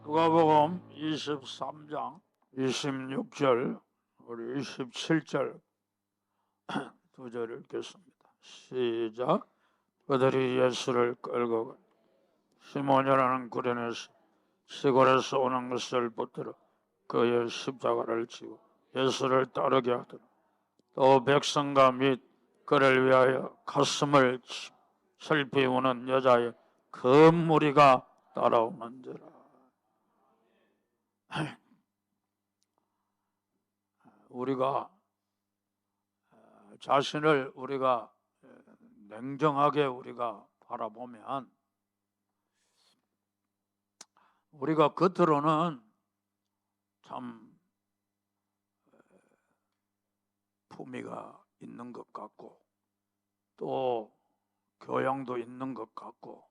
누가복음 23장 26절 우리 27절 두 절을 읽겠습니다. 시작. 그들이 예수를 끌고 가 시몬이라는 구련에서 시골에서 오는 것을 붙들어 그의 십자가를 지고 예수를 따르게 하더라. 또 백성과 및 그를 위하여 가슴을 슬피 우는 여자의 그 무리가 따라오는지라. 우리가 자신을 우리가 냉정하게 우리가 바라보면 우리가 겉으로는 참 품위가 있는 것 같고 또 교양도 있는 것 같고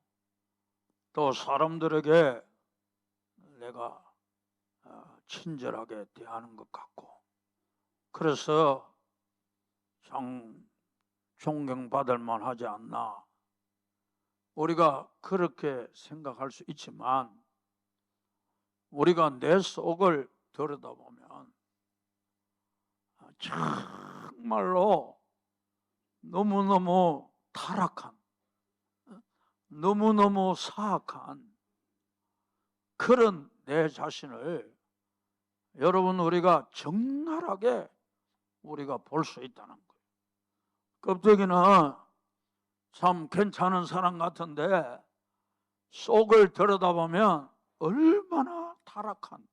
또 사람들에게 내가 친절하게 대하는 것 같고 그래서 참 존경받을 만하지 않나. 우리가 그렇게 생각할 수 있지만 우리가 내 속을 들여다보면 정말로 너무너무 타락한, 너무너무 사악한 그런 내 자신을 여러분 우리가 적나라하게 우리가 볼 수 있다는 거예요. 껍데기는 참 괜찮은 사람 같은데 속을 들여다보면 얼마나 타락한,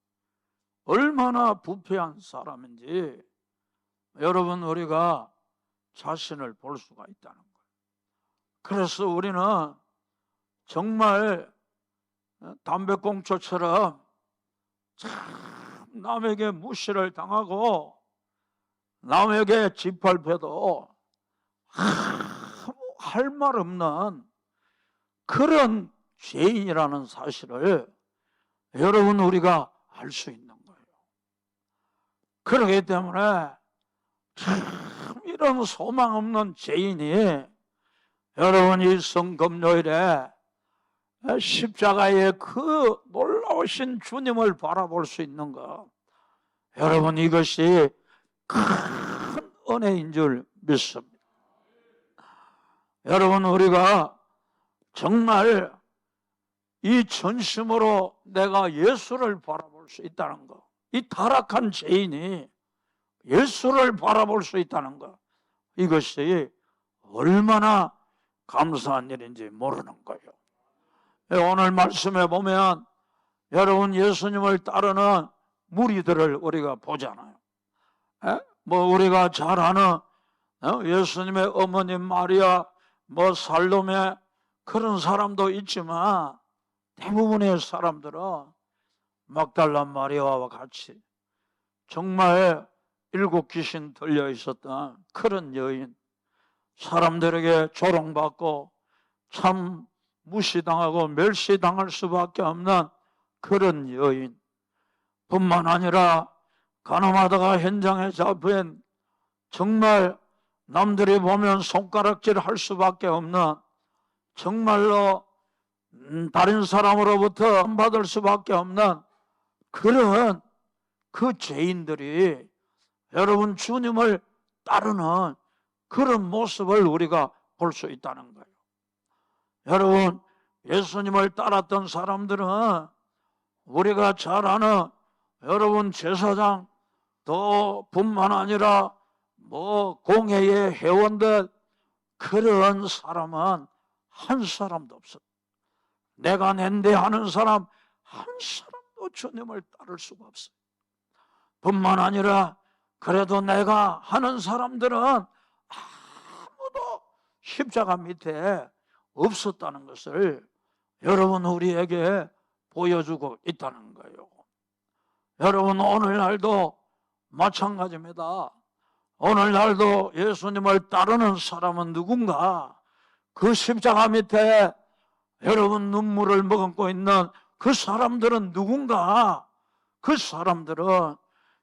얼마나 부패한 사람인지 여러분 우리가 자신을 볼 수가 있다는 거예요. 그래서 우리는 정말 담배꽁초처럼 참 남에게 무시를 당하고 남에게 짓밟혀도 아무 할 말 없는 그런 죄인이라는 사실을 여러분 우리가 알 수 있는 거예요. 그렇기 때문에 참 이런 소망 없는 죄인이 여러분 이 성금요일에 십자가의 그 놀라우신 주님을 바라볼 수 있는 것, 여러분 이것이 큰 은혜인 줄 믿습니다. 여러분 우리가 정말 이 전심으로 내가 예수를 바라볼 수 있다는 것, 이 타락한 죄인이 예수를 바라볼 수 있다는 것, 이것이 얼마나 감사한 일인지 모르는 거예요. 오늘 말씀에 보면 여러분 예수님을 따르는 무리들을 우리가 보잖아요. 뭐 우리가 잘 아는 예수님의 어머님 마리아, 뭐 살로메 그런 사람도 있지만 대부분의 사람들은 막달라 마리아와 같이 정말 7 귀신 들려 있었던 그런 여인, 사람들에게 조롱받고 참 무시당하고 멸시당할 수밖에 없는 그런 여인 뿐만 아니라 가늠하다가 현장에 잡힌 정말 남들이 보면 손가락질 할 수밖에 없는 정말로 다른 사람으로부터 받을 수밖에 없는 그런 그 죄인들이 여러분 주님을 따르는 그런 모습을 우리가 볼 수 있다는 거예요. 여러분 예수님을 따랐던 사람들은 우리가 잘 아는 여러분 제사장 또 뿐만 아니라 뭐 공회의 회원들 그런 사람은 한 사람도 없었다. 내가 낸데 하는 사람 한 사람도 주님을 따를 수가 없어요. 뿐만 아니라 그래도 내가 하는 사람들은 아무도 십자가 밑에 없었다는 것을 여러분 우리에게 보여주고 있다는 거예요. 여러분 오늘날도 마찬가지입니다. 오늘날도 예수님을 따르는 사람은 누군가 그 십자가 밑에 여러분 눈물을 머금고 있는 그 사람들은 누군가 그 사람들은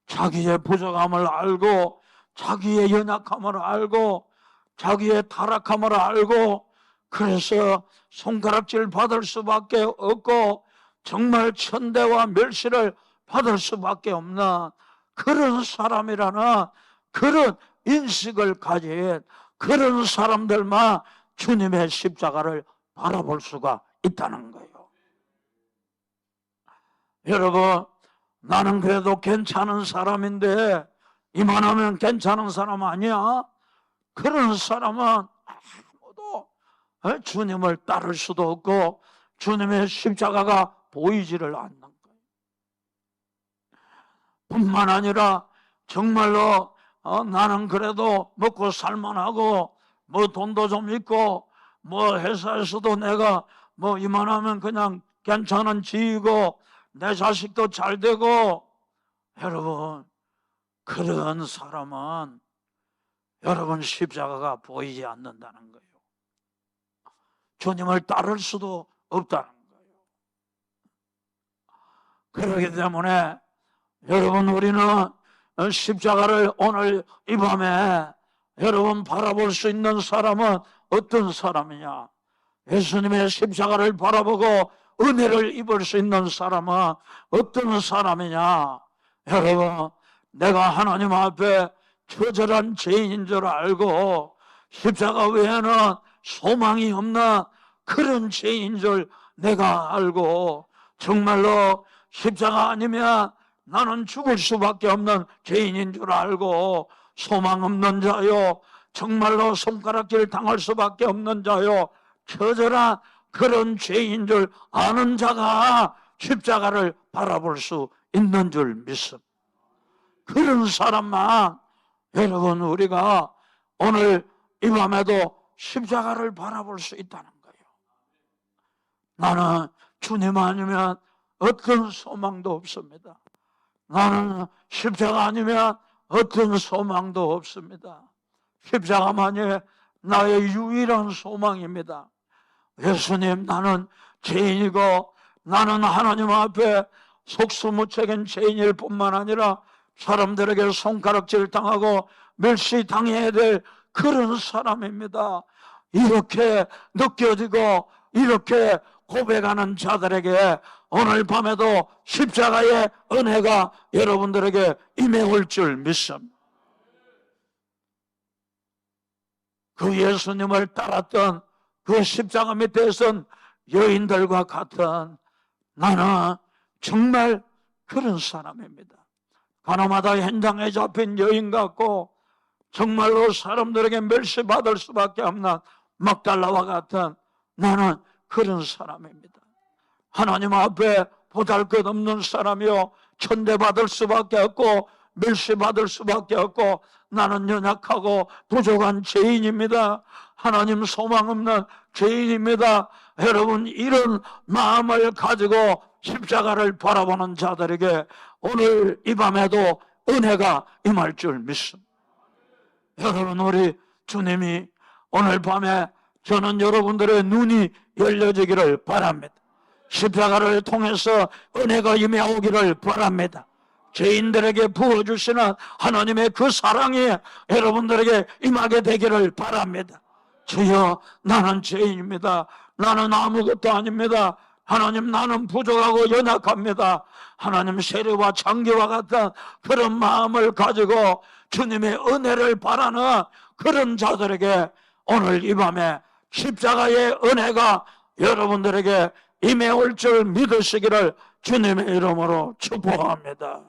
자기의 부족함을 알고 자기의 연약함을 알고 자기의 타락함을 알고 그래서 손가락질 받을 수밖에 없고 정말 천대와 멸시를 받을 수밖에 없는 그런 사람이라는 그런 인식을 가진 그런 사람들만 주님의 십자가를 바라볼 수가 있다는 거예요. 여러분, 나는 그래도 괜찮은 사람인데 이만하면 괜찮은 사람 아니야? 그런 사람은 아무도 주님을 따를 수도 없고 주님의 십자가가 보이지를 않는 거예요. 뿐만 아니라 정말로 나는 그래도 먹고 살만하고 뭐 돈도 좀 있고 뭐 회사에서도 내가 뭐 이만하면 그냥 괜찮은 지위고 내 자식도 잘 되고, 여러분 그런 사람은 여러분 십자가가 보이지 않는다는 거예요. 주님을 따를 수도 없다는 거예요. 그렇기 때문에 여러분 우리는 십자가를 오늘 이 밤에 여러분 바라볼 수 있는 사람은 어떤 사람이냐? 예수님의 십자가를 바라보고 은혜를 입을 수 있는 사람은 어떤 사람이냐? 여러분, 내가 하나님 앞에 처절한 죄인인 줄 알고 십자가 외에는 소망이 없는 그런 죄인인 줄 내가 알고 정말로 십자가 아니면 나는 죽을 수밖에 없는 죄인인 줄 알고 소망 없는 자요, 정말로 손가락질 당할 수밖에 없는 자요, 처절한 그런 죄인 줄 아는 자가 십자가를 바라볼 수 있는 줄 믿습니다. 그런 사람만 여러분 우리가 오늘 이 밤에도 십자가를 바라볼 수 있다는 거예요. 나는 주님 아니면 어떤 소망도 없습니다. 나는 십자가 아니면 어떤 소망도 없습니다. 십자가만이 나의 유일한 소망입니다. 예수님, 나는 죄인이고 나는 하나님 앞에 속수무책인 죄인일 뿐만 아니라 사람들에게 손가락질 당하고 멸시당해야 될 그런 사람입니다. 이렇게 느껴지고 이렇게 고백하는 자들에게 오늘 밤에도 십자가의 은혜가 여러분들에게 임해올 줄 믿습니다. 그 예수님을 따랐던 그 십자가 밑에 선 여인들과 같은 나는 정말 그런 사람입니다. 가나마다 현장에 잡힌 여인 같고 정말로 사람들에게 멸시받을 수밖에 없는 막달라와 같은 나는 그런 사람입니다. 하나님 앞에 보잘것없는 사람이요, 천대받을 수밖에 없고 멸시받을 수밖에 없고 나는 연약하고 부족한 죄인입니다. 하나님 소망 없는 죄인입니다. 여러분, 이런 마음을 가지고 십자가를 바라보는 자들에게 오늘 이 밤에도 은혜가 임할 줄 믿습니다. 여러분, 우리 주님이 오늘 밤에 저는 여러분들의 눈이 열려지기를 바랍니다. 십자가를 통해서 은혜가 임해오기를 바랍니다. 죄인들에게 부어주시는 하나님의 그 사랑이 여러분들에게 임하게 되기를 바랍니다. 주여, 나는 죄인입니다. 나는 아무것도 아닙니다. 하나님, 나는 부족하고 연약합니다. 하나님, 세례와 장기와 같은 그런 마음을 가지고 주님의 은혜를 바라는 그런 자들에게 오늘 이 밤에 십자가의 은혜가 여러분들에게 임해올 줄 믿으시기를 주님의 이름으로 축복합니다.